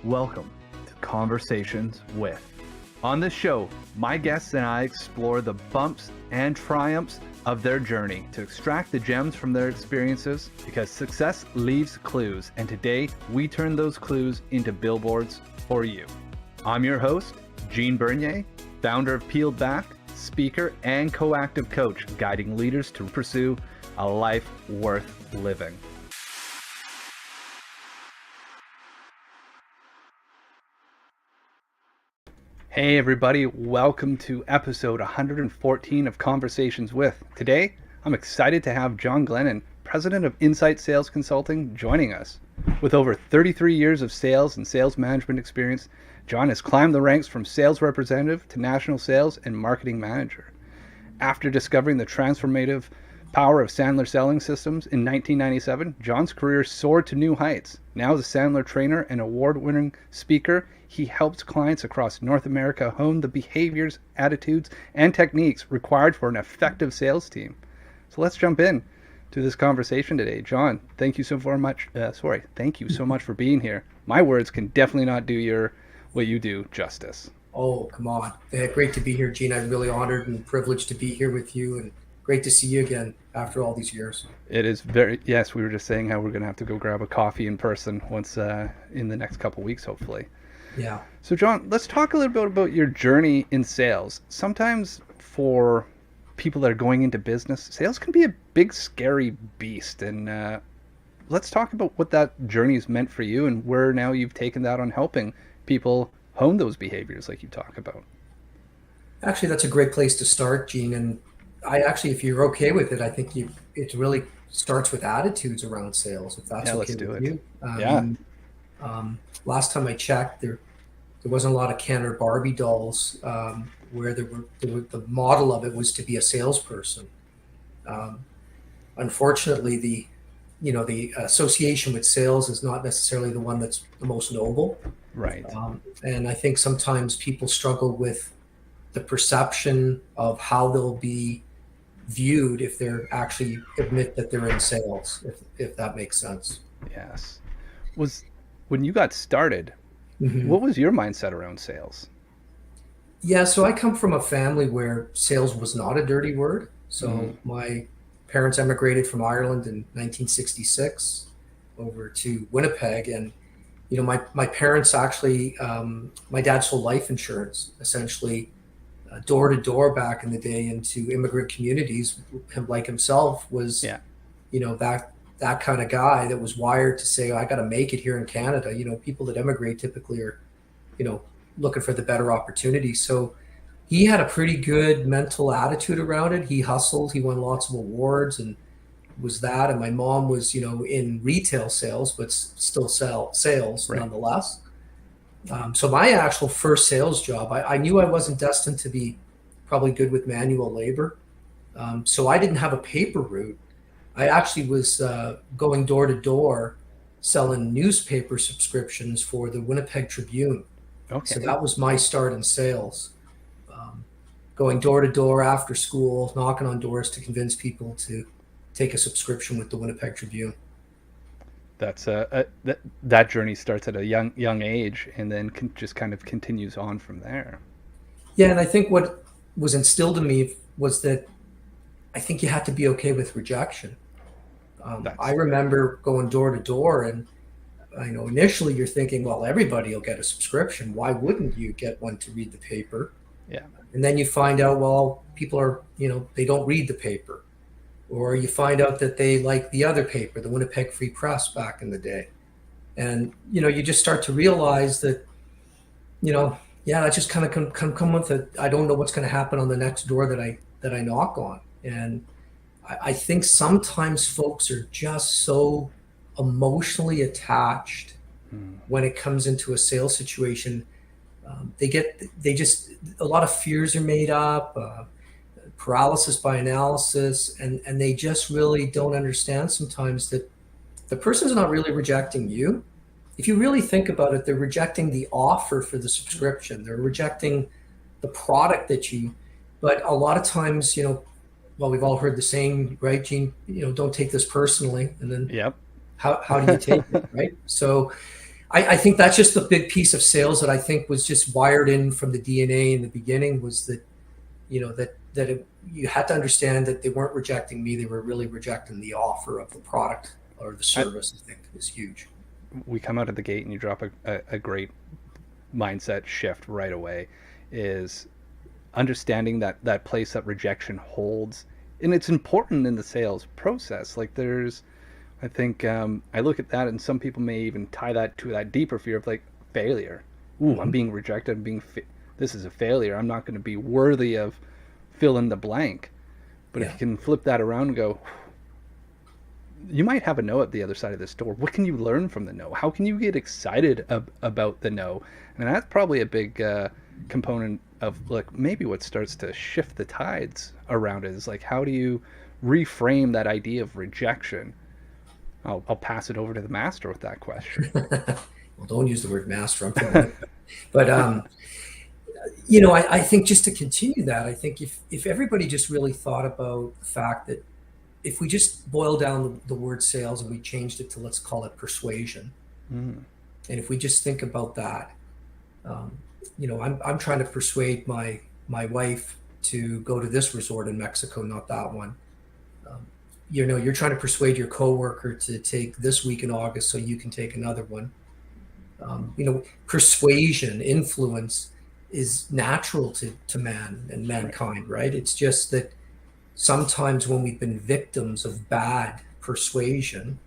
Welcome to Conversations with. On this show, my guests and I explore the bumps and triumphs of their journey to extract the gems from their experiences, because success leaves clues, and today we turn those clues into billboards for you. I'm your host, Gene Bernier, founder of Peeled Back, speaker and coactive coach, guiding leaders to pursue a life worth living. Hey everybody, welcome to episode 114 of Conversations with. Today, I'm excited to have John Glennon, president of Insight Sales Consulting, joining us. With over 33 years of sales and sales management experience, John has climbed the ranks from sales representative to national sales and marketing manager. After discovering the transformative power of Sandler Selling Systems in 1997, John's career soared to new heights. Now as a Sandler Trainer and award-winning speaker, he helps clients across North America hone the behaviors, attitudes, and techniques required for an effective sales team. So let's jump in to this conversation today. John, thank you so much. Thank you so much for being here. My words can definitely not do what you do justice. Oh, come on. Great to be here, Gene. I'm really honored and privileged to be here with you, and great to see you again after all these years. It is yes, we were just saying how we're going to have to go grab a coffee in person once in the next couple weeks, hopefully. Yeah. So John, let's talk a little bit about your journey in sales. Sometimes for people that are going into business, sales can be a big, scary beast. And let's talk about what that journey has meant for you and where now you've taken that on helping people hone those behaviors like you talk about. Actually, that's a great place to start, Gene. And if you're okay with it, I think it really starts with attitudes around sales, if that's okay with you. Last time I checked, there wasn't a lot of Ken or Barbie dolls where the model of it was to be a salesperson. Unfortunately, the association with sales is not necessarily the one that's the most noble. Right. And I think sometimes people struggle with the perception of how they'll be viewed if they're actually admit that they're in sales, if that makes sense. Yes. When you got started, what was your mindset around sales? Yeah, so I come from a family where sales was not a dirty word. So my parents emigrated from Ireland in 1966 over to Winnipeg. And, my parents actually, my dad sold life insurance, essentially door to door back in the day into immigrant communities. Him, like himself, was, that kind of guy that was wired to say, I got to make it here in Canada. People that emigrate typically are, looking for the better opportunity. So he had a pretty good mental attitude around it. He hustled, he won lots of awards and was that. And my mom was, in retail sales, but still sales right. Nonetheless. So my actual first sales job, I knew I wasn't destined to be probably good with manual labor. So I didn't have a paper route. I actually was going door to door selling newspaper subscriptions for the Winnipeg Tribune. Okay. So that was my start in sales. Going door to door after school, knocking on doors to convince people to take a subscription with the Winnipeg Tribune. That's that journey starts at a young age and then just kind of continues on from there. Yeah, and I think what was instilled in me was that I think you have to be okay with rejection. I remember going door to door, and initially you're thinking, well, everybody will get a subscription. Why wouldn't you get one to read the paper? Yeah. And then you find out, well, people are, they don't read the paper. Or you find out that they like the other paper, the Winnipeg Free Press back in the day. And, you just start to realize that, I just kind of come with it. I don't know what's going to happen on the next door that I knock on. And I think sometimes folks are just so emotionally attached when it comes into a sales situation. A lot of fears are made up, paralysis by analysis, and they just really don't understand sometimes that the person's not really rejecting you. If you really think about it, they're rejecting the offer for the subscription. They're rejecting the product but a lot of times, well, we've all heard the saying, right, Gene, don't take this personally. And then how do you take it, right? So I think that's just the big piece of sales that I think was just wired in from the DNA in the beginning, was that, you had to understand that they weren't rejecting me. They were really rejecting the offer of the product or the I, service. I think is huge. we come out of the gate and you drop a great mindset shift right away, is understanding that place that rejection holds. And it's important in the sales process. Like there's, I think, I look at that and some people may even tie that to that deeper fear of like failure. Ooh, I'm Mm-hmm. being rejected. This is a failure. I'm not going to be worthy of fill in the blank. But if Yeah. you can flip that around and go, you might have a no at the other side of this door. What can you learn from the no? How can you get excited about the no? And that's probably a big component of like maybe what starts to shift the tides around it is like, how do you reframe that idea of rejection? I'll pass it over to the master with that question. Well, don't use the word master. I'm from Winnipeg. But I think just to continue that, I think if everybody just really thought about the fact that if we just boil down the word sales and we changed it to, let's call it persuasion, Mm, and if we just think about that, um, I'm trying to persuade my wife to go to this resort in Mexico, not that one. Um, you're trying to persuade your coworker to take this week in August so you can take another one. Persuasion, influence is natural to man and right. mankind, right? It's just that sometimes when we've been victims of bad persuasion,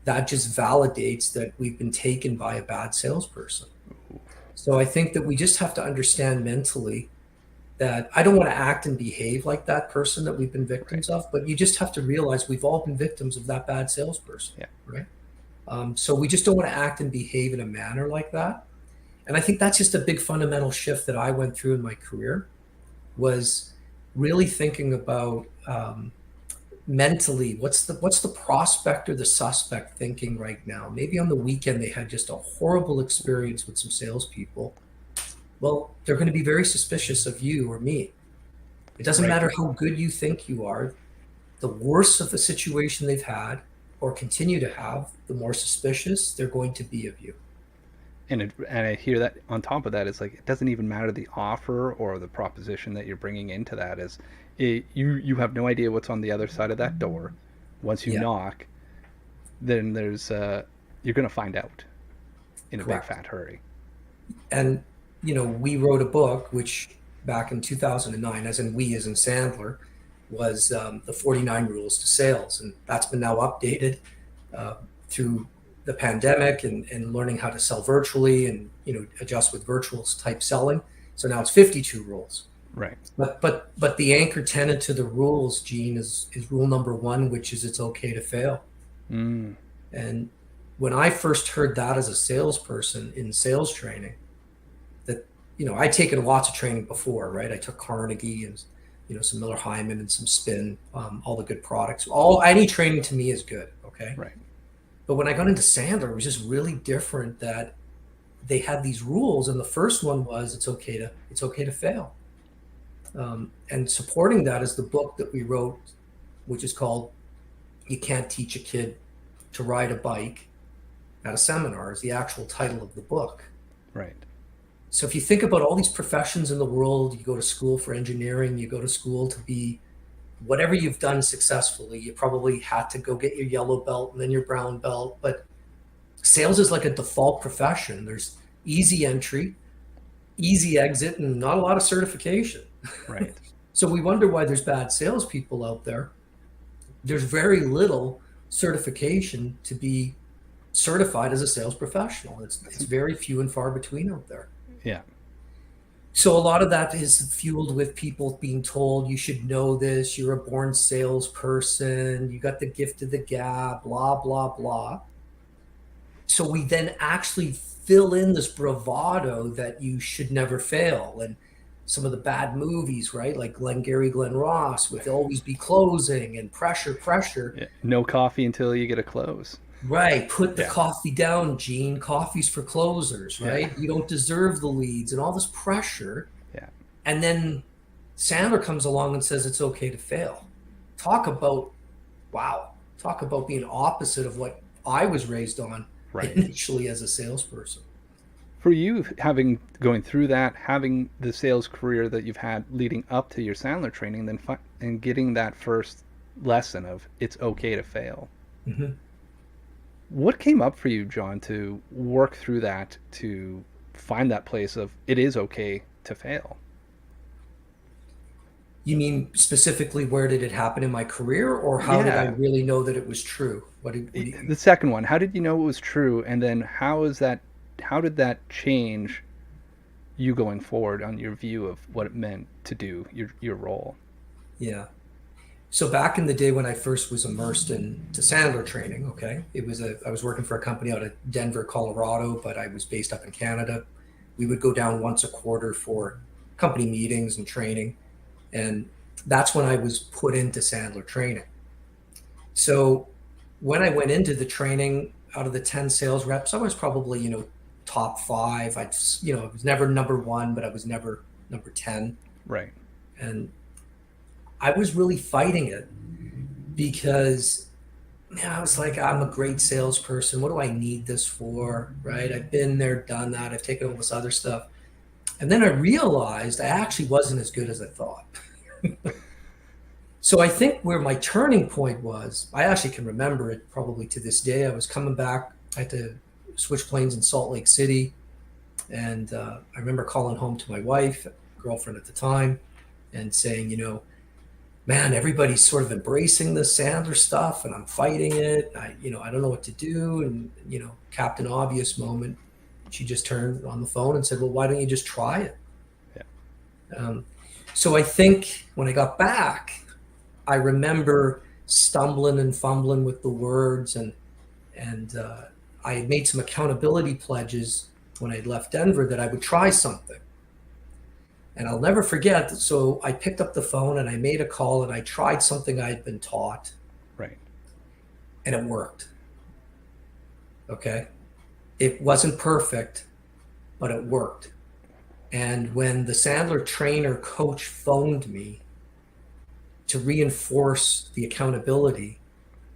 that just validates that we've been taken by a bad salesperson. So I think that we just have to understand mentally that I don't want to act and behave like that person that we've been Right. victims of, but you just have to realize we've all been victims of that bad salesperson, Yeah. right? So we just don't want to act and behave in a manner like that. And I think that's just a big fundamental shift that I went through in my career, was really thinking about mentally what's the prospect or the suspect thinking right now. Maybe on the weekend they had just a horrible experience with some salespeople. Well, they're going to be very suspicious of you or me. It doesn't Right. matter how good you think you are. The worse of the situation they've had or continue to have, the more suspicious they're going to be of you. And I hear that on top of that, it's like it doesn't even matter the offer or the proposition that you're bringing into that is you have no idea what's on the other side of that door. Once you Yeah, knock, then there's you're gonna find out in a big correct. fat hurry. And we wrote a book which back in 2009, as in we as in Sandler, was the 49 rules to sales, and that's been now updated uh, through the pandemic and learning how to sell virtually and adjust with virtual type selling. So now it's 52 rules. Right. But the anchor tenet to the rules, Gene, is rule number one, which is it's okay to fail. Mm, And when I first heard that as a salesperson in sales training, that I'd taken lots of training before, right? I took Carnegie and some Miller Hyman and some Spin, all the good products. All any training to me is good, okay. right. But when I got into Sandler, it was just really different. That they had these rules, and the first one was it's okay to fail. And supporting that is the book that we wrote, which is called "You Can't Teach a Kid to Ride a Bike at a Seminar," is the actual title of the book. Right. So if you think about all these professions in the world, you go to school for engineering, you go to school to be whatever you've done successfully. You probably had to go get your yellow belt and then your brown belt. But sales is like a default profession. There's easy entry, easy exit, and not a lot of certification. Right. So we wonder why there's bad salespeople out there. There's very little certification to be certified as a sales professional. It's very few and far between out there. Yeah. So a lot of that is fueled with people being told you should know this, you're a born salesperson, you got the gift of the gab, blah, blah, blah. So we then actually fill in this bravado that you should never fail. And some of the bad movies, right? Like Glengarry Glen Ross with always be closing and pressure, pressure. Yeah. No coffee until you get a close. Right. Put the Yeah. coffee down, Gene. Coffee's for closers, Yeah. right? You don't deserve the leads and all this pressure. Yeah. And then Sandler comes along and says it's okay to fail. Talk about, wow, talk about being opposite of what I was raised on. Right. initially as a salesperson. For you, having going through that, having the sales career that you've had leading up to your Sandler training, then and getting that first lesson of it's okay to fail. Hmm. What came up for you, John, to work through that to find that place of it is okay to fail? You mean specifically where did it happen in my career, or how did I Yeah, really know that it was true? What do you, the second one. How did you know it was true, and then how is that? How did that change you going forward on your view of what it meant to do your role? yeah. So back in the day when I first was immersed into Sandler training, okay, I was working for a company out of Denver, Colorado, but I was based up in Canada. We would go down once a quarter for company meetings and training, and that's when I was put into Sandler training. So when I went into the training, out of the 10 sales reps, I was probably, top five. I was never number one, but I was never number 10. Right. And I was really fighting it because I was like, I'm a great salesperson. What do I need this for? Right. I've been there, done that. I've taken all this other stuff. And then I realized I actually wasn't as good as I thought. So I think where my turning point was, I actually can remember it probably to this day. I was coming back. I had to switch planes in Salt Lake City. And I remember calling home to my wife, girlfriend at the time, and saying, man, everybody's sort of embracing the Sandler stuff and I'm fighting it. I don't know what to do. And, Captain Obvious moment. She just turned on the phone and said, well, why don't you just try it? Yeah. So I think when I got back, I remember stumbling and fumbling with the words, and I had made some accountability pledges when I left Denver that I would try something. And I'll never forget. So I picked up the phone and I made a call and I tried something I'd been taught, Right. and it worked. Okay. It wasn't perfect, but it worked. And when the Sandler trainer coach phoned me to reinforce the accountability,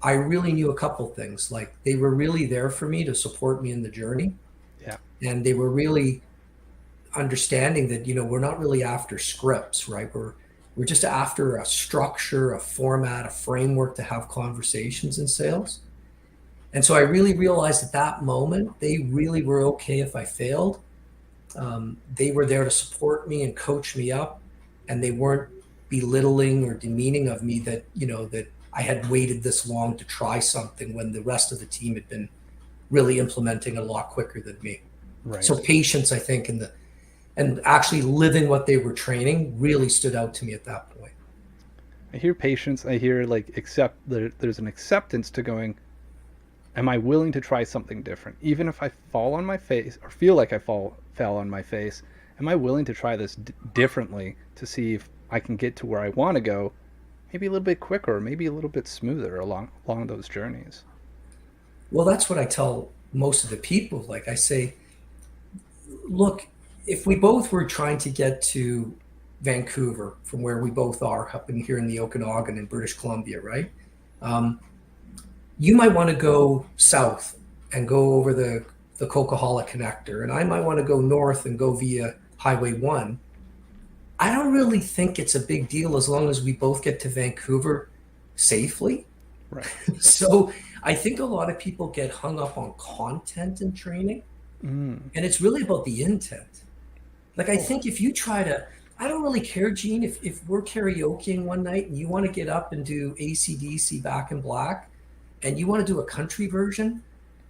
I really knew a couple things. Like, they were really there for me to support me in the journey. Yeah. And they were really understanding that, we're not really after scripts, right? We're just after a structure, a format, a framework to have conversations in sales. And so I really realized at that moment, they really were okay if I failed. They were there to support me and coach me up, and they weren't belittling or demeaning of me that, that I had waited this long to try something when the rest of the team had been really implementing a lot quicker than me. Right. So patience, I think, and actually living what they were training really stood out to me at that point. I hear patience. I hear there's an acceptance to going, am I willing to try something different? Even if I fall on my face or feel like I fell on my face, am I willing to try this differently to see if I can get to where I want to go, maybe a little bit quicker, or maybe a little bit smoother along those journeys? Well, that's what I tell most of the people. Like, I say, look, if we both were trying to get to Vancouver from where we both are up in here in the Okanagan in British Columbia, right? You might want to go south and go over the Coquihalla connector, and I might want to go north and go via Highway 1. I don't really think it's a big deal as long as we both get to Vancouver safely. Right. So I think a lot of people get hung up on content and training, and it's really about the intent. Like, I think if you try to, I don't really care, Gene, if we're karaokeing one night and you want to get up and do AC/DC Back in Black, and you want to do a country version,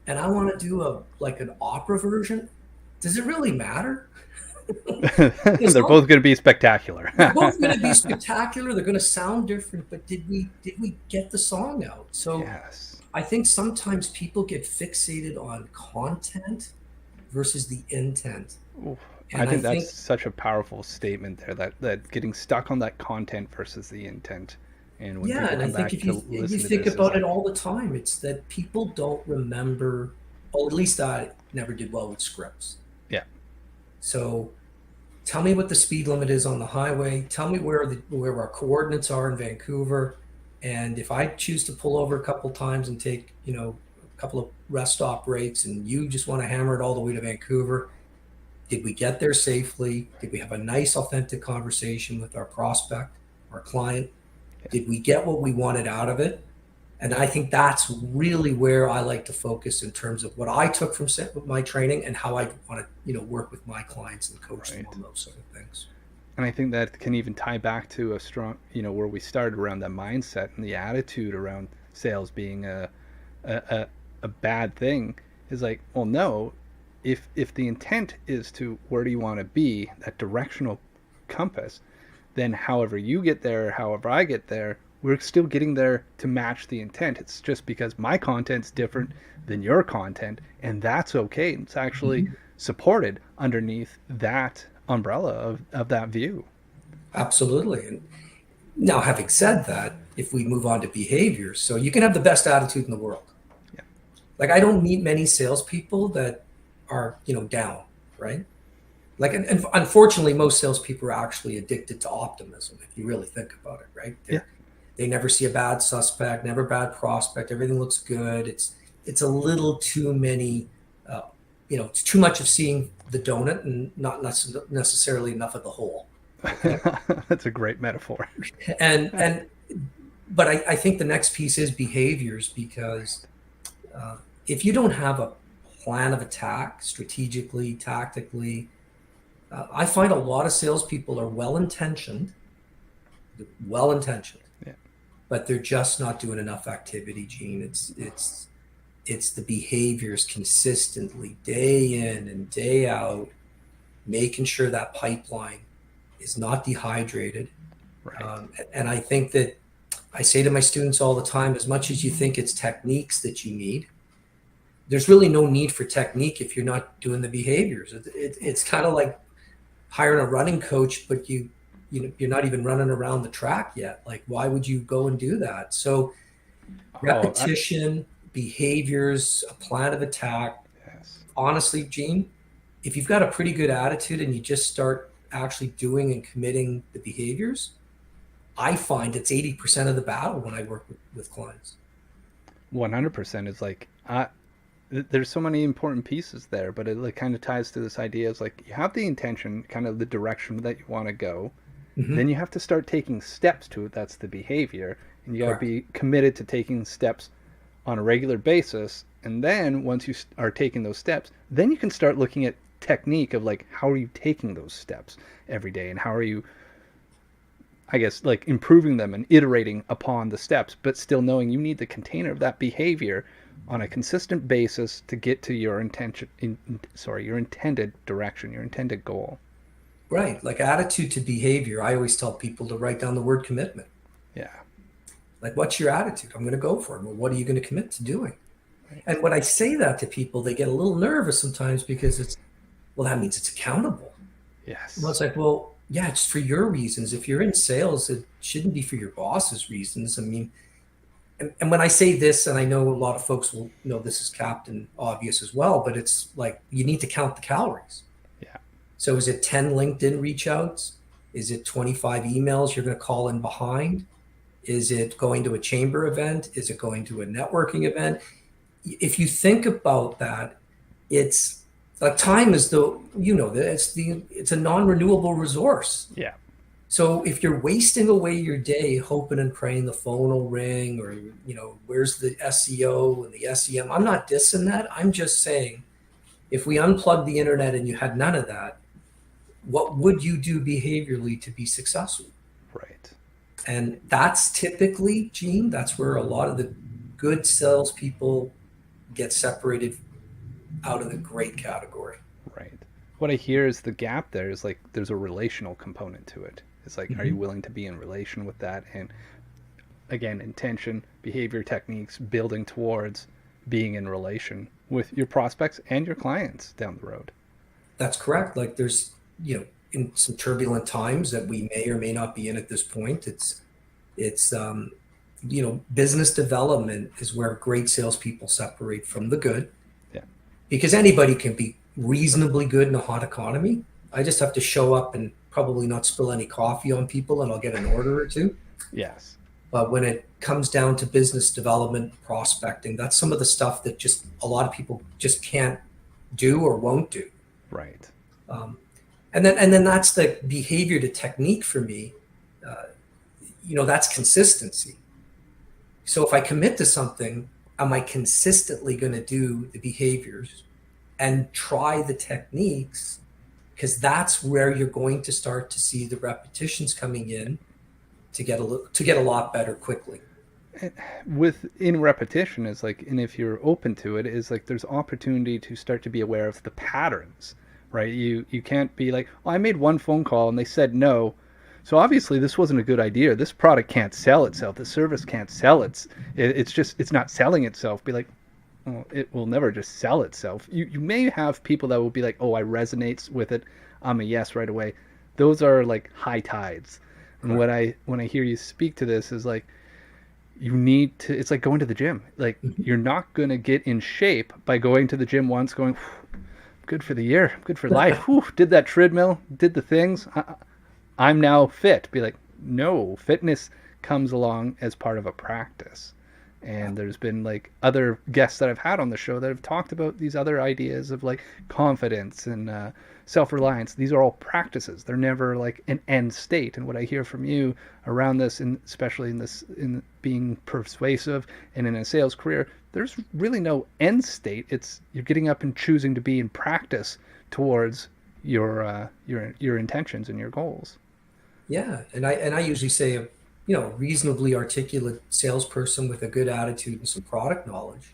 and I want to do an opera version, does it really matter? They're both going to be spectacular. They're both going to be spectacular. They're going to sound different, but did we get the song out? So Yes. I think sometimes people get fixated on content versus the intent. Oof. And I think that's such a powerful statement there, that getting stuck on that content versus the intent. And when yeah, people and I come think back if to you listen to think this, about it all the time, it's that people don't remember. Well, at least I never did well with scripts. yeah, So tell me what the speed limit is on the highway. Tell me where our coordinates are in Vancouver. And if I choose to pull over a couple times and take, a couple of rest stop breaks and you just want to hammer it all the way to Vancouver. Did we get there safely? Did we have a nice, authentic conversation with our prospect, our client? Did we get what we wanted out of it? And I think that's really where I like to focus in terms of what I took from my training and how I want to, work with my clients and coach them on those sort of things. And I think that can even tie back to a strong, where we started around that mindset and the attitude around sales being a bad thing is like, well, no, if the intent is to where do you want to be, that directional compass, then however you get there, however I get there, we're still getting there to match the intent. It's just because my content's different than your content, and that's okay. It's actually supported underneath that umbrella of that view. Absolutely. And now, having said that, if we move on to behaviors, so you can have the best attitude in the world. Yeah. Like I don't meet many salespeople that are, down, right? Like, and unfortunately, most salespeople are actually addicted to optimism, if you really think about it, right? They never see a bad suspect, never a bad prospect. Everything looks good. It's a little too many, it's too much of seeing the donut and not necessarily enough of the whole. Okay? That's a great metaphor. But I think the next piece is behaviors, because if you don't have a plan of attack, strategically, tactically, I find a lot of salespeople are well-intentioned, yeah, but they're just not doing enough activity, Gene. It's the behaviors consistently, day in and day out, making sure that pipeline is not dehydrated. right. And I think that I say to my students all the time, as much as you think it's techniques that you need, there's really no need for technique if you're not doing the behaviors. It's kind of like hiring a running coach, but you're not even running around the track yet. Like, why would you go and do that? So repetition, behaviors, a plan of attack. Yes. Honestly, Gene, if you've got a pretty good attitude and you just start actually doing and committing the behaviors, I find it's 80% of the battle when I work with clients. 100% is like, there's so many important pieces there, but it like kind of ties to this idea of like, you have the intention, kind of the direction that you want to go. Mm-hmm. Then you have to start taking steps to it. That's the behavior. And you got to be committed to taking steps on a regular basis. And then once you are taking those steps, then you can start looking at technique of like, how are you taking those steps every day? And how are you, I guess, like improving them and iterating upon the steps, but still knowing you need the container of that behavior on a consistent basis to get to your your intended direction, your intended goal. Right. Like attitude to behavior. I always tell people to write down the word commitment. Yeah. Like, what's your attitude? I'm going to go for it. Well, what are you going to commit to doing? Right. And when I say that to people, they get a little nervous sometimes because that means it's accountable. Yes. Well, it's like, well, yeah, it's for your reasons. If you're in sales, it shouldn't be for your boss's reasons. I mean, and when I say this, and I know a lot of folks will know this is Captain Obvious as well, but it's like, you need to count the calories. Yeah. So is it 10 LinkedIn reach outs? Is it 25 emails you're going to call in behind? Is it going to a chamber event? Is it going to a networking event? If you think about that, it's like time is it's a non-renewable resource. Yeah. So if you're wasting away your day hoping and praying the phone will ring, or, where's the SEO and the SEM? I'm not dissing that. I'm just saying, if we unplug the internet and you had none of that, what would you do behaviorally to be successful? Right. And that's typically, Gene, that's where a lot of the good salespeople get separated out of the great category. Right. What I hear is the gap there is like, there's a relational component to it. It's like, are you willing to be in relation with that? And again, intention, behavior techniques, building towards being in relation with your prospects and your clients down the road. That's correct. Like there's, in some turbulent times that we may or may not be in at this point, it's business development is where great salespeople separate from the good. Yeah. Because anybody can be reasonably good in a hot economy. I just have to show up and probably not spill any coffee on people, and I'll get an order or two. Yes. But when it comes down to business development, prospecting, that's some of the stuff that just a lot of people just can't do or won't do. Right. Um, and then that's the behavior to technique for me. Uh, that's consistency. So if I commit to something, am I consistently going to do the behaviors and try the techniques? Because that's where you're going to start to see the repetitions coming in to get a lot better quickly. Within repetition is like, and if you're open to it, is like there's opportunity to start to be aware of the patterns, right? You can't be like, oh, I made one phone call and they said no, so obviously this wasn't a good idea. This product can't sell itself. The service can't sell it's not selling itself. Be like, oh, it will never just sell itself. You may have people that will be like, oh, I resonates with it, I'm a yes right away. Those are like high tides. And when I hear you speak to this is like, you need to, it's like going to the gym. Like, you're not going to get in shape by going to the gym once, going, good for the year, good for life. Whew, did that treadmill, did the things. I'm now fit. Be like, no, fitness comes along as part of a practice. And there's been like other guests that I've had on the show that have talked about these other ideas of like confidence and self-reliance. These are all practices. They're never like an end state. And what I hear from you around this, and especially in being persuasive and in a sales career, there's really no end state. It's you're getting up and choosing to be in practice towards your intentions and your goals. Yeah, and I usually say reasonably articulate salesperson with a good attitude and some product knowledge,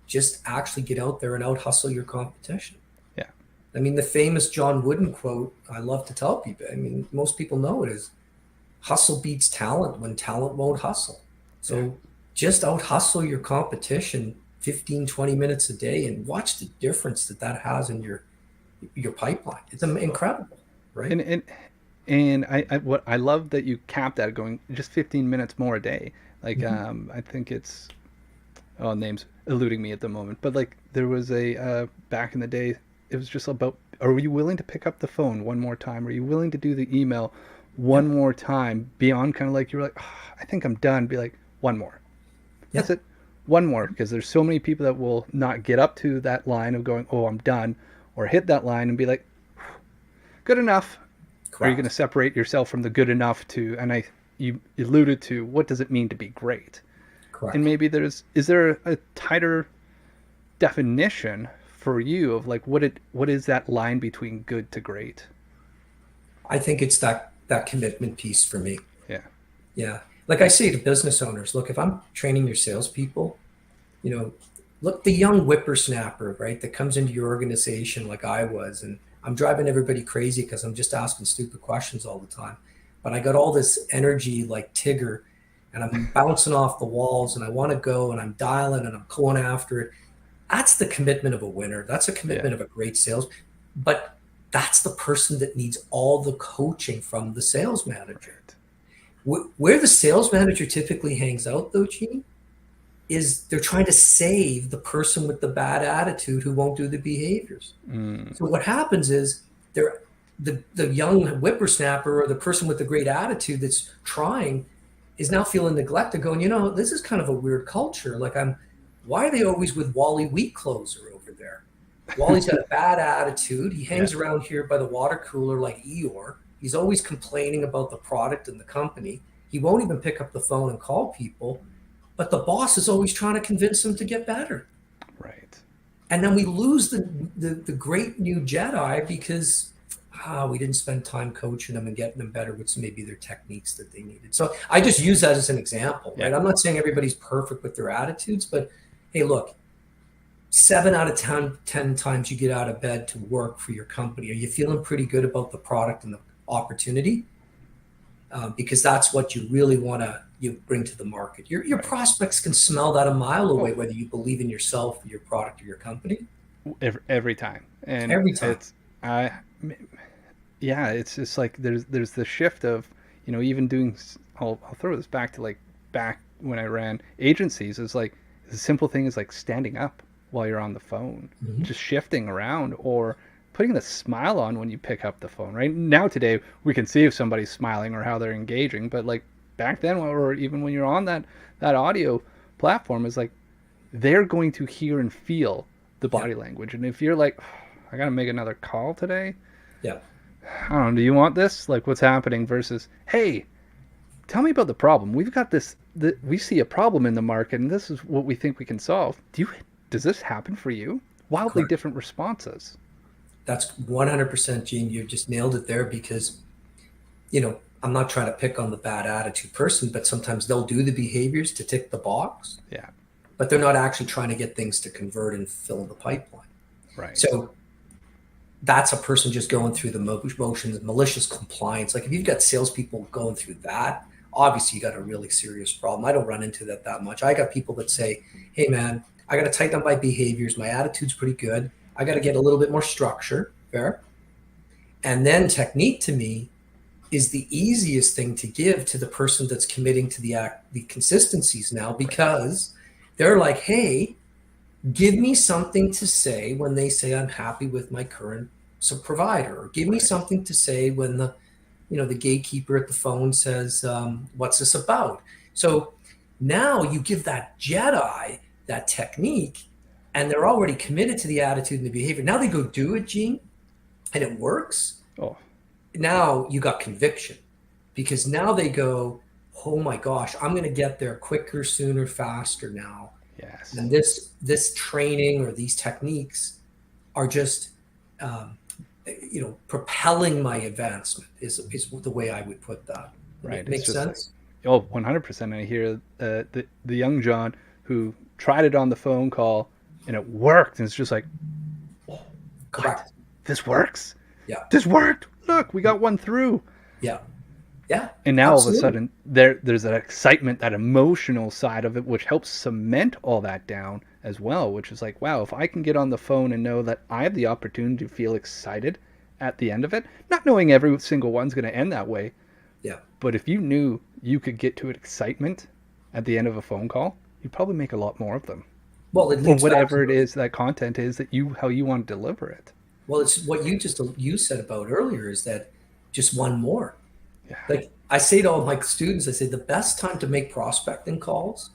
just actually get out there and out hustle your competition. Yeah. I mean, the famous John Wooden quote, I love to tell people, I mean, most people know it, is hustle beats talent when talent won't hustle. So just out hustle your competition 15, 20 minutes a day and watch the difference that has in your pipeline. It's incredible, right? And I love that you capped that going just 15 minutes more a day. Like, I think it's, oh, name's eluding me at the moment, but like there was a back in the day, it was just about, are you willing to pick up the phone one more time? Are you willing to do the email one more time beyond kind of like, you're like, oh, I think I'm done. Be like, one more. That's it. One more. Because there's so many people that will not get up to that line of going, oh, I'm done, or hit that line and be like, good enough. Correct. Are you going to separate yourself from the good enough to, and you alluded to, what does it mean to be great? Correct. And maybe is there a tighter definition for you of like, what is that line between good to great? I think it's that commitment piece for me. Yeah. Yeah. Like I say to business owners, look, if I'm training your salespeople, look, the young whippersnapper, right, that comes into your organization like I was, and I'm driving everybody crazy because I'm just asking stupid questions all the time. But I got all this energy like Tigger, and I'm bouncing off the walls, and I want to go, and I'm dialing, and I'm going after it. That's the commitment of a winner. That's a commitment of a great sales. But that's the person that needs all the coaching from the sales manager. Where the sales manager typically hangs out, though, Gene, is they're trying to save the person with the bad attitude who won't do the behaviors. So what happens is the young whippersnapper or the person with the great attitude that's trying is now feeling neglected, going, this is kind of a weird culture. Like, why are they always with Wally Wheat Closer over there? Wally's got a bad attitude. He hangs around here by the water cooler like Eeyore. He's always complaining about the product and the company. He won't even pick up the phone and call people. But the boss is always trying to convince him to get better. Right. And then we lose the great new Jedi because we didn't spend time coaching them and getting them better with maybe their techniques that they needed. So I just use that as an example, right? I'm not saying everybody's perfect with their attitudes, but hey, look, 7 out of 10 times you get out of bed to work for your company, are you feeling pretty good about the product and the opportunity? Because that's what you really want to bring to the market. Your prospects can smell that a mile away, whether you believe in yourself, or your product, or your company. Every time. And every time. It's just like there's the shift of, even doing, I'll throw this back to like back when I ran agencies, is like the simple thing is like standing up while you're on the phone, just shifting around, or putting the smile on when you pick up the phone. Right now, today we can see if somebody's smiling or how they're engaging, but like back then, or even when you're on that audio platform, is like they're going to hear and feel the Yeah. body language. And if you're like, I gotta make another call today, Yeah. I don't know, do you want this? Like, what's happening? Versus, hey, tell me about the problem. We've got this. We see a problem in the market, and this is what we think we can solve. Does this happen for you? Wildly Correct. different responses. That's 100%, Gene. You just nailed it there because, I'm not trying to pick on the bad attitude person, but sometimes they'll do the behaviors to tick the box, Yeah. but they're not actually trying to get things to convert and fill the pipeline. Right. So that's a person just going through the motions, malicious compliance. Like if you've got salespeople going through that, obviously you got a really serious problem. I don't run into that much. I got people that say, hey man, I got to tighten up my behaviors. My attitude's pretty good. I got to get a little bit more structure. Fair. And then technique to me is the easiest thing to give to the person that's committing to the consistencies now, because they're like, hey, give me something to say when they say I'm happy with my current provider, or give me something to say when the gatekeeper at the phone says, what's this about? So now you give that Jedi that technique, and they're already committed to the attitude and the behavior. Now they go do it, Gene, and it works. Oh, Now you got conviction, because now they go, oh my gosh, I'm going to get there quicker, sooner, faster now. yes. And this training or these techniques are just, propelling my advancement is the way I would put that. Right. Makes sense? Like, 100%. I hear the young John who tried it on the phone call and it worked. And it's just like, oh, Correct. what? This works? Yeah. This worked. Look, we got one through. Yeah. Yeah. And now absolutely. all of a sudden there's that excitement, that emotional side of it, which helps cement all that down as well, which is like, wow, if I can get on the phone and know that I have the opportunity to feel excited at the end of it, not knowing every single one's going to end that way. Yeah. But if you knew you could get to excitement at the end of a phone call, you'd probably make a lot more of them. Well, it Or leads whatever back it is that content is that how you want to deliver it. well, it's what you said about earlier, is that just one more. Yeah. Like I say to all my students, I say the best time to make prospecting calls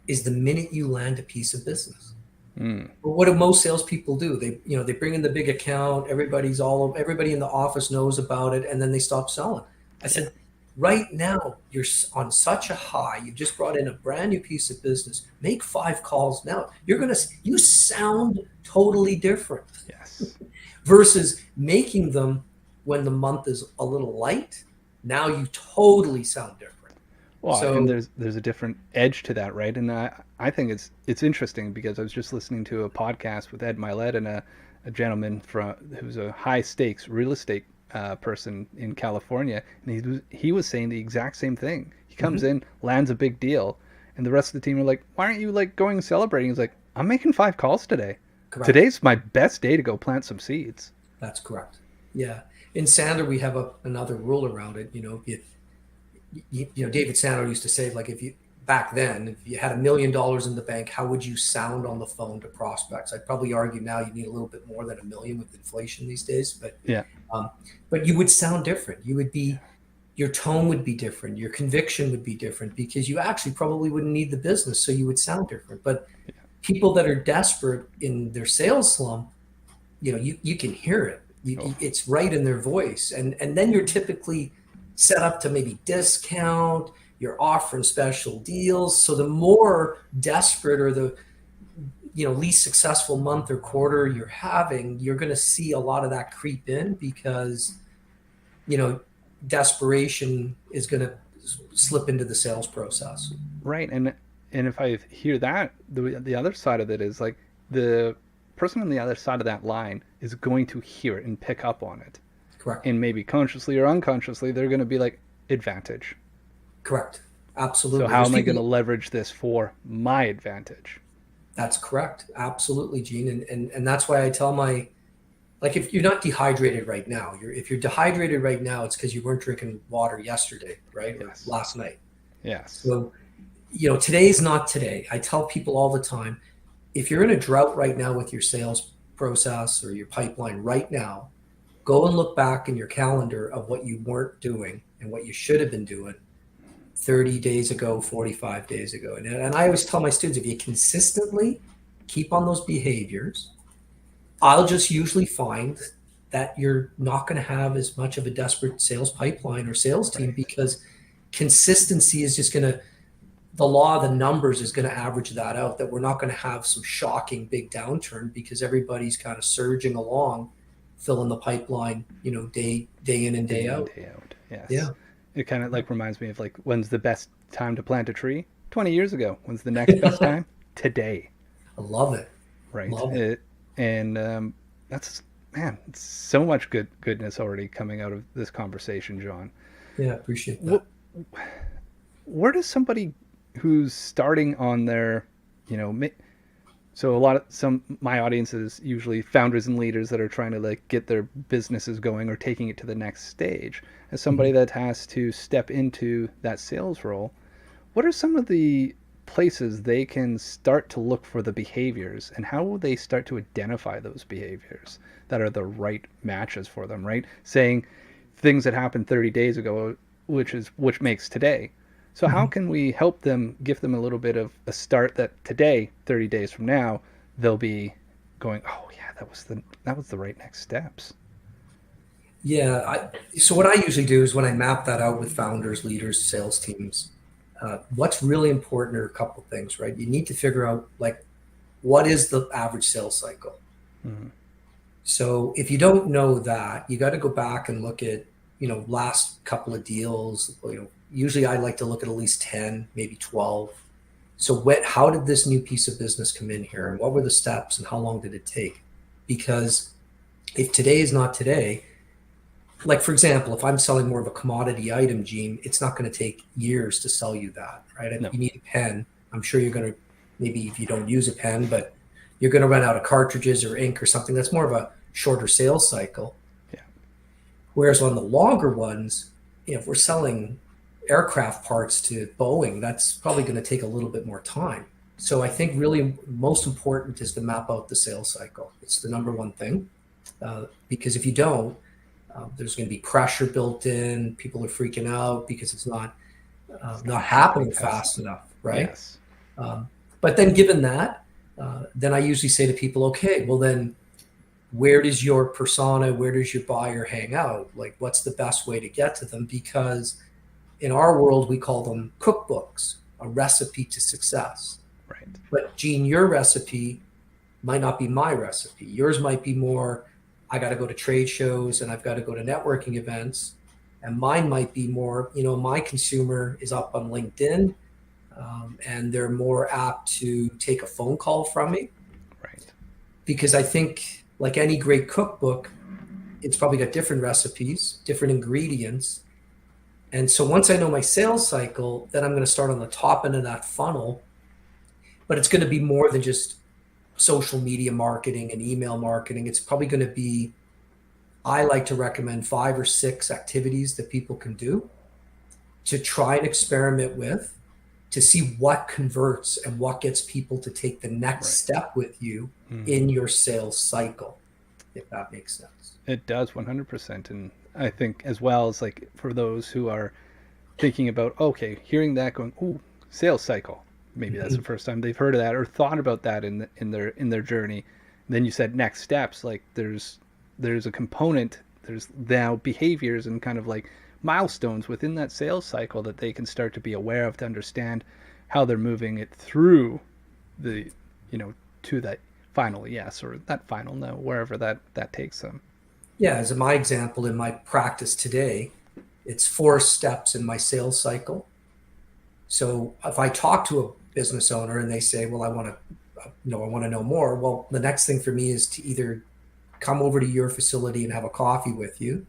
is the minute you land a piece of business. Mm. But what do most salespeople do? They bring in the big account, everybody in the office knows about it, and then they stop selling. I said, right now you're on such a high. You just brought in a brand new piece of business. Make 5 calls now. You sound totally different. Yes. Versus making them when the month is a little light. Now you totally sound different. Well, So, and there's a different edge to that, right? And I think it's interesting because I was just listening to a podcast with Ed Milet and a gentleman who's a high stakes real estate person in California, and he was saying the exact same thing. He comes in, lands a big deal, and the rest of the team are like, "Why aren't you like going and celebrating?" He's like, "I'm making 5 calls today. correct. Today's my best day to go plant some seeds." That's correct. Yeah. In Sandler, we have another rule around it. David Sandler used to say, like, back then, if you had $1 million in the bank, how would you sound on the phone to prospects? I'd probably argue now you need a little bit more than $1 million with inflation these days, but Yeah. but you would sound different. Your tone would be different. Your conviction would be different, because you actually probably wouldn't need the business, so you would sound different. But people that are desperate in their sales slump, you can hear it. It's right in their voice, and then you're typically set up to maybe discount. You're offering special deals. So the more desperate or the least successful month or quarter you're having, you're going to see a lot of that creep in, because desperation is going to slip into the sales process. Right. And if I hear that, the other side of it is like the person on the other side of that line is going to hear it and pick up on it. Correct. And maybe consciously or unconsciously, they're going to be like, advantage. Correct. Absolutely. So how am I going to leverage this for my advantage? That's correct. Absolutely, Gene. And that's why I tell if you're not dehydrated right now, if you're dehydrated right now, it's because you weren't drinking water yesterday, right? Yes. Or last night. Yes. So, today's not today. I tell people all the time, if you're in a drought right now with your sales process or your pipeline right now, go and look back in your calendar of what you weren't doing and what you should have been doing, 30 days ago, 45 days ago. And I always tell my students, if you consistently keep on those behaviors, I'll just usually find that you're not going to have as much of a desperate sales pipeline or sales team, Right. because consistency is just going to, the law of the numbers is going to average that out, that we're not going to have some shocking big downturn because everybody's kind of surging along, filling the pipeline, day in and day Day in, out. day out. Yes. Yeah. It kind of like reminds me of like, when's the best time to plant a tree? 20 years ago. When's the next best I time? Today. love it. Right. Love it. And that's, man, it's so much goodness already coming out of this conversation, John. Yeah, appreciate that. What, where does somebody who's starting on their, you know, so a lot of my audience is usually founders and leaders that are trying to like get their businesses going or taking it to the next stage. As somebody that has to step into that sales role, what are some of the places they can start to look for the behaviors, and how will they start to identify those behaviors that are the right matches for them, right? Saying things that happened 30 days ago, which makes today. So how Mhm. can we help them, give them a little bit of a start that today, 30 days from now, they'll be going, oh yeah, that was the right next steps. Yeah. So what I usually do is when I map that out with founders, leaders, sales teams, what's really important are a couple of things, right? You need to figure out like, what is the average sales cycle? Mm-hmm. So if you don't know that, you got to go back and look at, last couple of deals. Usually I like to look at least 10, maybe 12. So how did this new piece of business come in here, and what were the steps, and how long did it take? Because if today is not today, like for example, if I'm selling more of a commodity item, Gene, it's not going to take years to sell you that, right? If No. you need a pen, I'm sure you're going to, maybe if you don't use a pen, but you're going to run out of cartridges or ink or something. That's more of a shorter sales cycle. Yeah. Whereas on the longer ones, if we're selling aircraft parts to Boeing, that's probably going to take a little bit more time. So I think really most important is to map out the sales cycle. It's the number one thing, because if you don't, there's going to be pressure built in. People are freaking out because it's not happening fast enough, right? Yes. But then given that, then I usually say to people, okay, well then, where does your persona, where does your buyer hang out? Like, what's the best way to get to them? Because in our world, we call them cookbooks, a recipe to success. Right. But Gene, your recipe might not be my recipe. Yours might be more, I got to go to trade shows and I've got to go to networking events. And mine might be more, my consumer is up on LinkedIn, and they're more apt to take a phone call from me. Right. Because I think, like any great cookbook, it's probably got different recipes, different ingredients. And so once I know my sales cycle, then I'm going to start on the top end of that funnel. But it's going to be more than just social media marketing and email marketing. It's probably going to be, I like to recommend 5 or 6 activities that people can do to try and experiment with, to see what converts and what gets people to take the next step with you in your sales cycle, if that makes sense. It does 100%. And I think as well as like for those who are thinking about, okay, hearing that going, ooh, sales cycle. Maybe that's the first time they've heard of that or thought about that in their journey. And then you said next steps, like there's a component, there's now behaviors and kind of like milestones within that sales cycle that they can start to be aware of, to understand how they're moving it through the, to that final yes or that final no, wherever that takes them. Yeah, as my example in my practice today, it's 4 steps in my sales cycle. So if I talk to a business owner and they say, well, I want to know more. Well, the next thing for me is to either come over to your facility and have a coffee with you,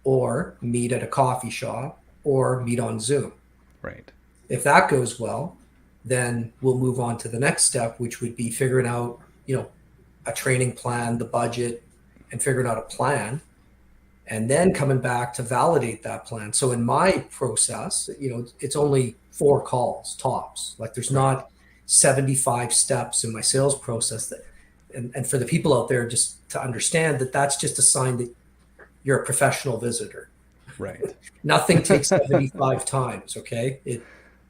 or meet at a coffee shop, or meet on Zoom. Right. If that goes well, then we'll move on to the next step, which would be figuring out, a training plan, the budget, and figuring out a plan, and then coming back to validate that plan. So in my process, it's only 4 calls tops. Like there's not 75 steps in my sales process. And for the people out there, just to understand that that's just a sign that you're a professional visitor. Right. Nothing takes 75 times. Okay.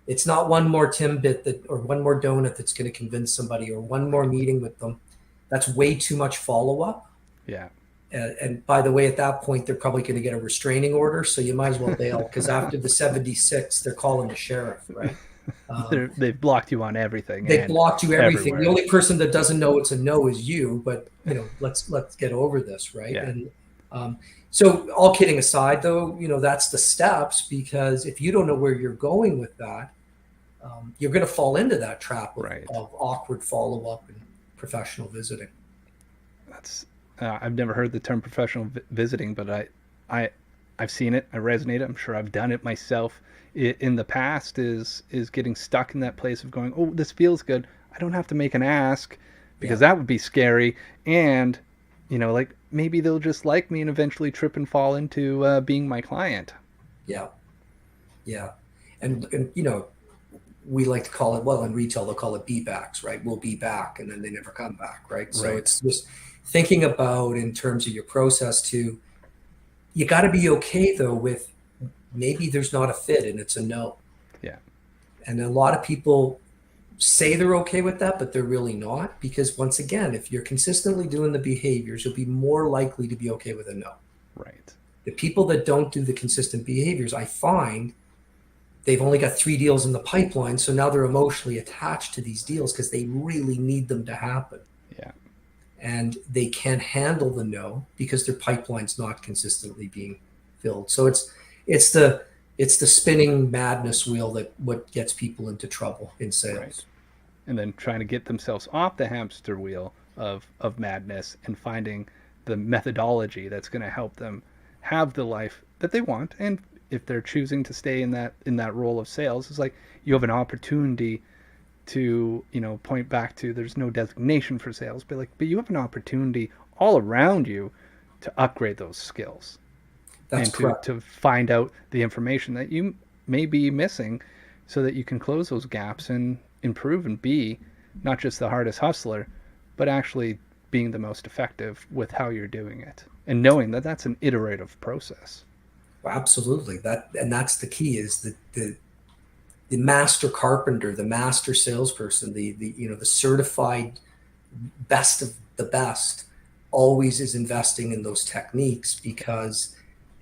It's not one more Timbit or one more donut that's going to convince somebody, or one more meeting with them. That's way too much follow up. Yeah. And by the way, at that point, they're probably going to get a restraining order. So you might as well bail, because after the 76, they're calling the sheriff, right? They've blocked you on everything They and blocked you everything. The everywhere. only person that doesn't know it's a no is you. But let's get over this, right? Yeah. And so, all kidding aside, though, that's the steps, because if you don't know where you're going with that, you're going to fall into that trap of, Right. of awkward follow up and professional visiting. That's I've never heard the term professional visiting, but I I've seen it. I resonate it. I'm sure I've done it myself in the past. Is getting stuck in that place of going, oh, this feels good. I don't have to make an ask, because Yeah, that would be scary. And like maybe they'll just like me and eventually trip and fall into being my client. yeah, yeah. And we like to call it, well, in retail they'll call it be backs, right? We'll be back, and then they never come back, right? So Right. it's just thinking about, in terms of your process, too. You got to be okay, though, with maybe there's not a fit and it's a no. Yeah. And a lot of people say they're okay with that, but they're really not, because once again, if you're consistently doing the behaviors, you'll be more likely to be okay with a no. Right. The people that don't do the consistent behaviors, I find they've only got 3 deals in the pipeline. So now they're emotionally attached to these deals because they really need them to happen. Yeah. And they can't handle the no because their pipeline's not consistently being filled. So it's the spinning madness wheel that what gets people into trouble in sales. Right. And then trying to get themselves off the hamster wheel of madness and finding the methodology that's going to help them have the life that they want. And if they're choosing to stay in that role of sales, it's like you have an opportunity to point back to, there's no designation for sales, but you have an opportunity all around you to upgrade those skills. That's And to correct. find out the information that you may be missing, so that you can close those gaps and improve and be not just the hardest hustler, but actually being the most effective with how you're doing it, and knowing that that's an iterative process. Absolutely. That's the key, is the master carpenter, the master salesperson, the certified best of the best always is investing in those techniques, because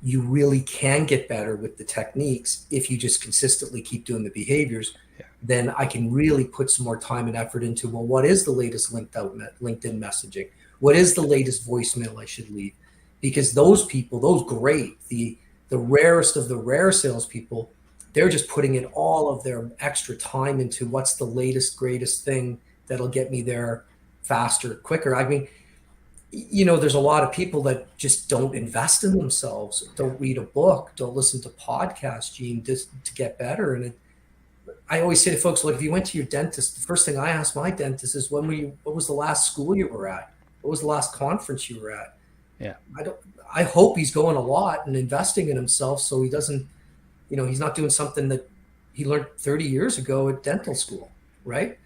you really can get better with the techniques if you just consistently keep doing the behaviors. Yeah. Then I can really put some more time and effort into, well, what is the latest LinkedIn messaging? What is the latest voicemail I should leave? Because those people, those great, the rarest of the rare salespeople, they're just putting in all of their extra time into what's the latest, greatest thing that'll get me there faster, quicker. I mean, there's a lot of people that just don't invest in themselves, don't read a book, don't listen to podcasts, Gene, just to get better. And I always say to folks, look, if you went to your dentist, the first thing I ask my dentist is, what was the last school you were at? What was the last conference you were at? Yeah. I hope he's going a lot and investing in himself, so he doesn't, he's not doing something that he learned 30 years ago at dental school, right?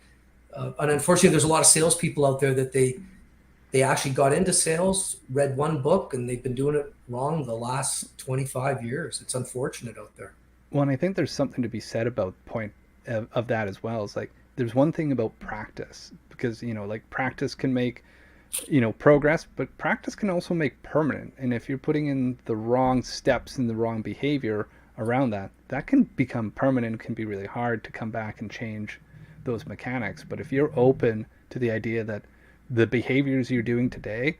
And unfortunately, there's a lot of salespeople out there that they actually got into sales, read one book, and they've been doing it wrong the last 25 years. It's unfortunate out there. Well, and I think there's something to be said about the point of that as well. It's like, there's one thing about practice, because like practice can make progress, but practice can also make permanent. And if you're putting in the wrong steps and the wrong behavior around that can become permanent, can be really hard to come back and change those mechanics. But if you're open to the idea that the behaviors you're doing today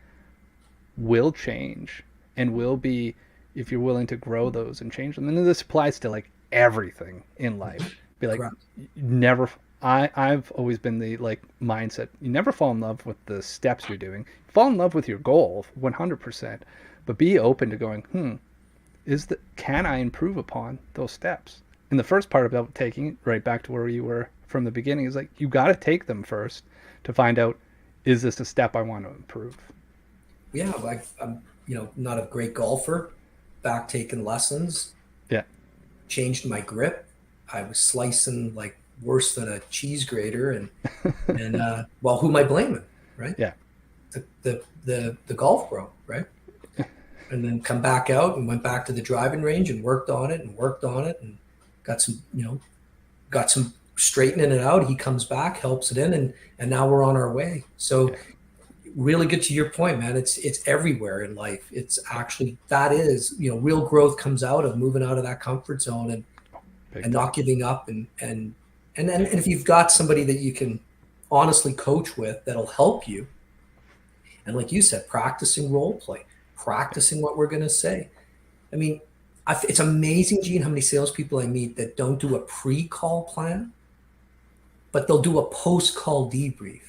will change and will be, if you're willing to grow those and change them, and this applies to like everything in life. Be like, Correct. never. I've always been the like mindset. You never fall in love with the steps you're doing. Fall in love with your goal, 100%. But be open to going, can I improve upon those steps? And the first part about taking it right back to where you were from the beginning is like, you got to take them first to find out, is this a step I want to improve? Yeah, I'm not a great golfer, back taking lessons, Yeah. changed my grip. I was slicing like worse than a cheese grater, and well, who am I blaming, right? Yeah. The golf pro, right? and then come back out and went back to the driving range and worked on it and worked on it and got some, got some straightening it out. He comes back, helps it in, and now we're on our way. So Yeah. really good to your point, man. It's everywhere in life. It's actually, that is, real growth comes out of moving out of that comfort zone Big and time. not giving up and if you've got somebody that you can honestly coach with that'll help you, and like you said, practicing role play, practicing what we're going to say. I mean, it's amazing, Gene, how many salespeople I meet that don't do a pre-call plan, but they'll do a post-call debrief,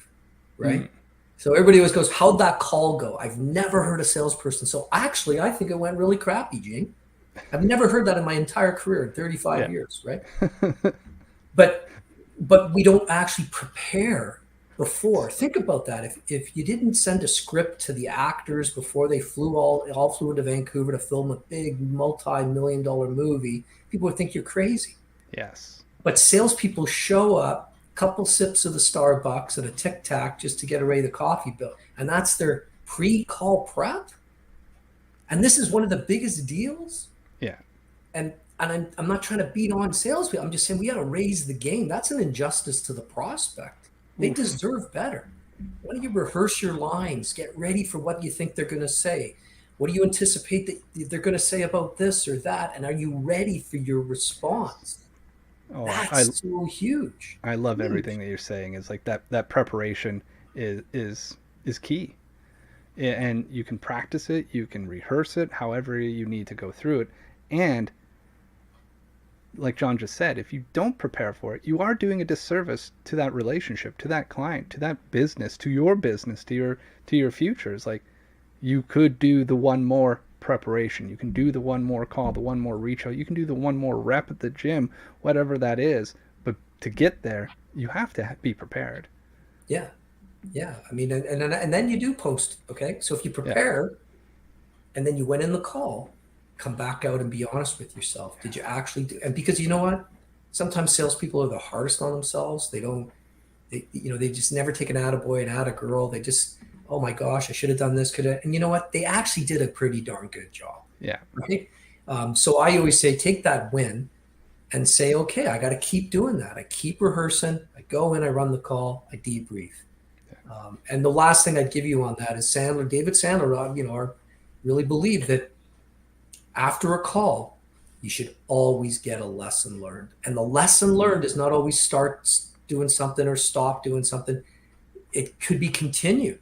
right? So everybody always goes, "How'd that call go?" I've never heard a salesperson. So actually, I think it went really crappy, Gene. I've never heard that in my entire career, in 35 years, right? But we don't actually prepare before. Think about that. If you didn't send a script to the actors before they all flew into Vancouver to film a big multi-million-dollar movie, people would think you're crazy. Yes. But salespeople show up, couple sips of the Starbucks and a Tic Tac just to get away the coffee bill, and that's their pre-call prep. And this is one of the biggest deals. Yeah. And I'm not trying to beat on salespeople. I'm just saying we got to raise the game. That's an injustice to the prospect. They deserve better. Why don't you rehearse your lines? Get ready for what you think they're going to say. What do you anticipate that they're going to say about this or that? And are you ready for your response? Oh, That's so huge. I love everything that you're saying. Is like that preparation is key, and you can practice it, you can rehearse it, however you need to go through it, and like John just said, if you don't prepare for it, you are doing a disservice to that relationship, to that client, to that business, to your futures. Like, you could do the one more preparation, you can do the one more call, the one more reach out, you can do the one more rep at the gym, whatever that is. But to get there, you have to be prepared. Yeah. I mean, and then you do post. Okay, so if you prepare, and then you went in the call, come back out and be honest with yourself. Did you actually do? And because you know what, sometimes salespeople are the hardest on themselves. They just never take an attaboy, an attagirl. They just, oh my gosh, I should have done this. And you know what? They actually did a pretty darn good job. Yeah. Right. So I always say, take that win and say, okay, I got to keep doing that. I keep rehearsing. I go in, I run the call, I debrief. And the last thing I'd give you on that is David Sandler, really believe that after a call, you should always get a lesson learned. And the lesson learned is not always start doing something or stop doing something. It could be continue.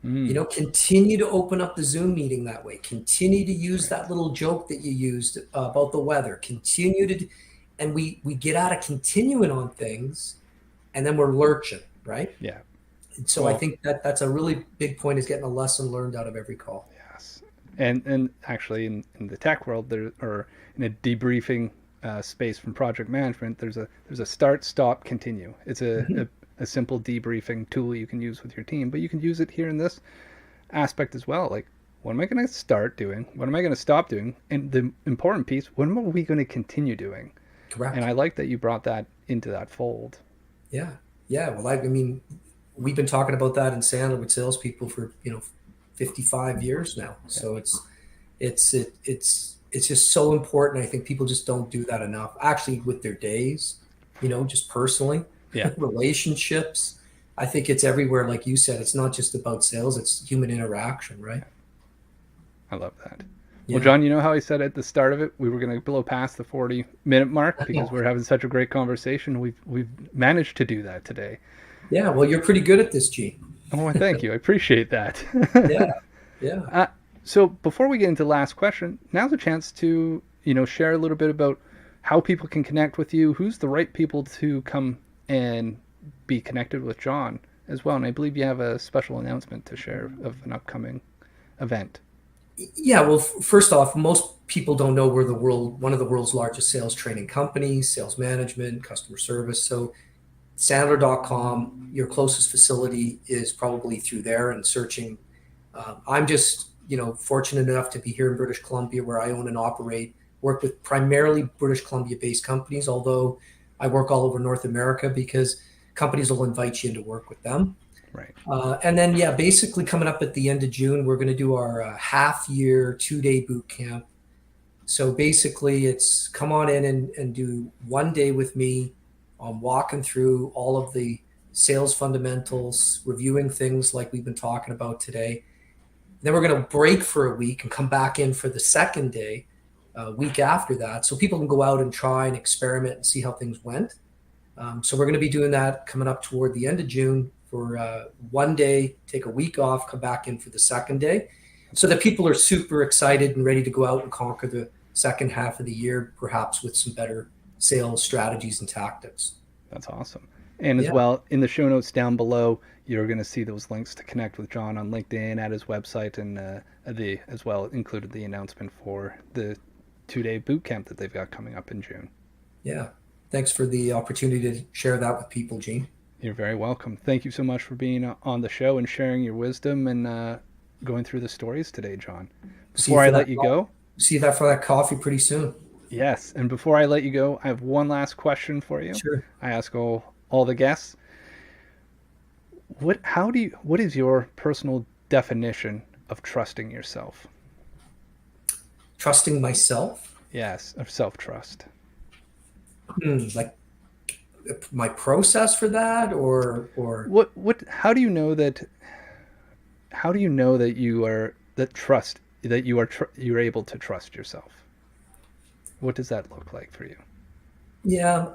Continue to open up the Zoom meeting that way. Continue to use that little joke that you used about the weather. Continue to, and we get out of continuing on things, and then we're lurching, right? Yeah. And so I think that's a really big point, is getting a lesson learned out of every call. Yes. And actually in the tech world, or in a debriefing space from project management, there's a start, stop, continue. It's a simple debriefing tool you can use with your team, but you can use it here in this aspect as well. Like, what am I going to start doing? What am I going to stop doing? And the important piece, what are we going to continue doing? Correct. And I like that you brought that into that fold. Yeah. Well, I mean, we've been talking about that in Sandler with salespeople for 55 years now. So it's just so important. I think people just don't do that enough. Actually, with their days, just personally, relationships. I think it's everywhere. Like you said, it's not just about sales; it's human interaction, right? I love that. Well, John, you know how I said at the start of it, we were going to blow past the 40-minute mark because we're having such a great conversation. We've managed to do that today. Yeah, well, you're pretty good at this, Gene. Oh, thank you. I appreciate that. Yeah. So before we get into the last question, now's a chance to, share a little bit about how people can connect with you. Who's the right people to come and be connected with John as well? And I believe you have a special announcement to share of an upcoming event. Yeah, well, first off, most people don't know we're one of the world's largest sales training companies, sales management, customer service. So Sandler.com, your closest facility is probably through there, and searching. I'm just, fortunate enough to be here in British Columbia, where I own and work with primarily British Columbia-based companies, although I work all over North America because companies will invite you in to work with them. Right. And then, yeah, basically coming up at the end of June, we're going to do our half year 2 day boot camp. So basically, it's come on in and do 1 day with me on walking through all of the sales fundamentals, reviewing things like we've been talking about today. Then we're going to break for a week and come back in for the second day, week after that, so people can go out and try and experiment and see how things went. So we're going to be doing that coming up toward the end of June for 1 day, take a week off, come back in for the second day, so that people are super excited and ready to go out and conquer the second half of the year, perhaps with some better sales strategies and tactics. That's awesome. And as Yeah. well, in the show notes down below, you're going to see those links to connect with John on LinkedIn, at his website, and the as well included the announcement for the 2 day boot camp that they've got coming up in June. Yeah. Thanks for the opportunity to share that with people, Gene. You're very welcome. Thank you so much for being on the show and sharing your wisdom and going through the stories today, John. See you Before I for let that. you go, See you for that coffee pretty soon. yes, and before I let you go, I have one last question for you. Sure. I ask all the guests, what is your personal definition of trusting yourself? Trusting myself. Yes, of self-trust. Like my process for that, or What how do you know that you are that trust that you are you're able to trust yourself? What does that look like for you? yeah,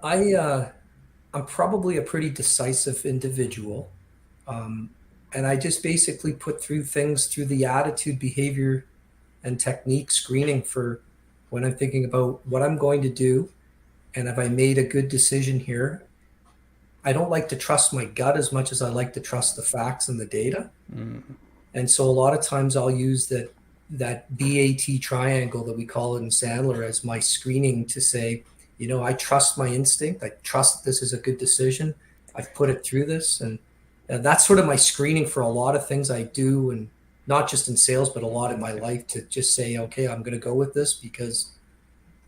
I'm probably a pretty decisive individual. Um, and I just basically put through things through the attitude, behavior, and technique screening for when I'm thinking about what I'm going to do. And have I made a good decision here? I don't like to trust my gut as much as I like to trust the facts and the data. Mm, And so a lot of times I'll use that BAT triangle that we call it in Sandler as my screening to say, I trust my instinct. I trust this is a good decision. I've put it through this. And that's sort of my screening for a lot of things I do, and not just in sales, but a lot in my life, to just say, okay, I'm going to go with this because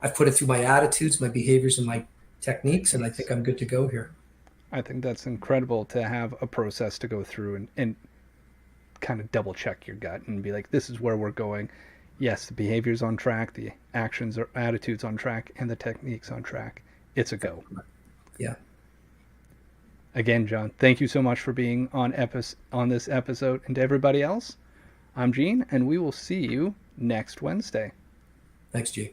I've put it through my attitudes, my behaviors, and my techniques. And I techniques. think I'm good to go here. I think that's incredible to have a process to go through and kind of double check your gut and be like, this is where we're going. Yes, the behavior's on track, the actions or attitudes on track, and the techniques on track. It's a go. Yeah. Again, John, thank you so much for being on this episode. And to everybody else, I'm Gene, and we will see you next Wednesday. Thanks, G.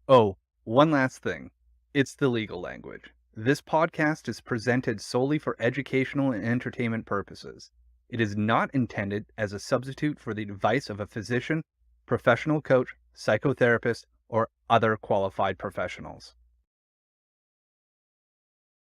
Oh, one last thing. It's the legal language. This podcast is presented solely for educational and entertainment purposes. It is not intended as a substitute for the advice of a physician, professional coach, psychotherapist, or other qualified professionals.